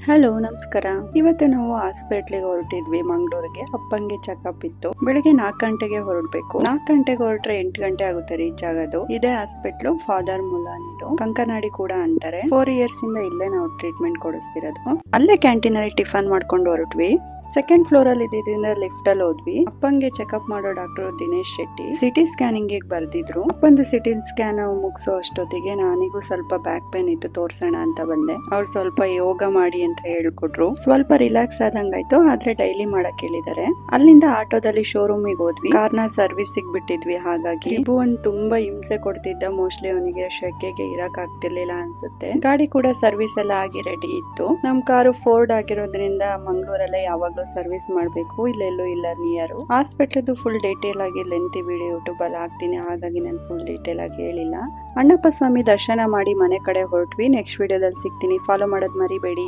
Hello ನಮಸ್ಕಾರ. ಇವತ್ತು ನಾವು ಹಾಸ್ಪಿಟ್ಲಿಗೆ ಹೊರಟಿದ್ವಿ ಮಂಗಳೂರಿಗೆ. ಅಪ್ಪಂಗೆ ಚೆಕಪ್ ಇತ್ತು. ಬೆಳಿಗ್ಗೆ 4 ಗಂಟೆಗೆ ಹೊರಡ್ಬೇಕು. 4 ಗಂಟೆಗೆ ಹೊರಟ್ರೆ 8 ಗಂಟೆ ಆಗುತ್ತೆ ರೀಚ್ ಆಗೋದು. ಇದೇ ಹಾಸ್ಪಿಟ್ಲು ಫಾದರ್ ಮುಲಾನ್ ಇದು. ಕಂಕನಾಡಿ ಕೂಡ ಅಂತಾರೆ. 4 ಇಯರ್ಸ್ ಇಂದ ಇಲ್ಲೇ ನಾವು ಟ್ರೀಟ್ಮೆಂಟ್ ಕೊಡಿಸ್ತಿರೋದು. ಅಲ್ಲೇ ಕ್ಯಾಂಟೀನ್ ಅಲ್ಲಿ ಟಿಫನ್ ಮಾಡ್ಕೊಂಡು ಹೊರಟ್ವಿ. ಸೆಕೆಂಡ್ ಫ್ಲೋರ್ ಅಲ್ಲಿ ಇದ್ದಿದ್ದರಿಂದ ಲಿಫ್ಟ್ ಅಲ್ಲಿ ಹೋದ್ವಿ. ಅಪ್ಪಂಗೆ ಚೆಕಪ್ ಮಾಡೋ doctor Dinesh Shetty CT scanning ಬರ್ದಿದ್ರು. ಅಪ್ಪಂದು ಸಿಟಿ ಸ್ಕ್ಯಾನ್ ಮುಗಿಸೋ ಅಷ್ಟೊತ್ತಿಗೆ ನಾನಿಗೂ ಸ್ವಲ್ಪ ಬ್ಯಾಕ್ ಪೇನ್ ಇತ್ತು, ತೋರ್ಸೋಣ ಅಂತ ಬಂದೆ. ಅವ್ರು ಸ್ವಲ್ಪ ಯೋಗ ಮಾಡಿ ಅಂತ ಹೇಳ್ಕೊಟ್ರು. ಸ್ವಲ್ಪ ರಿಲ್ಯಾಕ್ಸ್ ಆದಂಗಾಯ್ತು. ಆದ್ರೆ ಡೈಲಿ ಮಾಡಕ್ ಹೇಳಿದಾರೆ. ಅಲ್ಲಿಂದ ಆಟೋದಲ್ಲಿ ಶೋರೂಮಿಗೆ ಹೋದ್ವಿ. ಕಾರ್ನ ಸರ್ವಿಸ್ ಬಿಟ್ಟಿದ್ವಿ. ಹಾಗಾಗಿ ತ್ರಿಭುವನ್ ತುಂಬಾ ಹಿಂಸೆ ಕೊಡ್ತಿದ್ದ. ಮೋಸ್ಟ್ಲಿ ಅವನಿಗೆ ಶೆಕೆಗೆ ಇರಕ್ ಆಗ್ತಿರ್ಲಿಲ್ಲ ಅನ್ಸುತ್ತೆ. ಗಾಡಿ ಕೂಡ ಸರ್ವಿಸ್ ಎಲ್ಲ ಆಗಿ ರೆಡಿ ಇತ್ತು. ನಮ್ ಕಾರು ಫೋರ್ಡ್ ಆಗಿರೋದ್ರಿಂದ ಮಂಗಳೂರಲ್ಲೇ ಯಾವಾಗ ಸರ್ವಿಸ್ ಮಾಡಬೇಕು. ಇಲ್ಲೆಲ್ಲೂ ಇಲ್ಲ ನಿಯರ್. ಹಾಸ್ಪಿಟಲ್ ಫುಲ್ ಡೀಟೇಲ್ ಆಗಿ ಲೆಂತಿ ವಿಡಿಯೋ ಯೂಟ್ಯೂಬ್ ಅಲ್ಲಿ ಹಾಕ್ತೀನಿ. ಹಾಗಾಗಿ ನಾನು ಫುಲ್ ಡೀಟೇಲ್ ಆಗಿ ಹೇಳಿಲ್ಲ. ಅಣ್ಣಪ್ಪ ಸ್ವಾಮಿ ದರ್ಶನ ಮಾಡಿ ಮನೆ ಕಡೆ ಹೊರಟ್ವಿ. ನೆಕ್ಸ್ಟ್ ವಿಡಿಯೋದಲ್ಲಿ ಸಿಗ್ತೀನಿ. ಫಾಲೋ ಮಾಡೋದ್ ಮರಿಬೇಡಿ.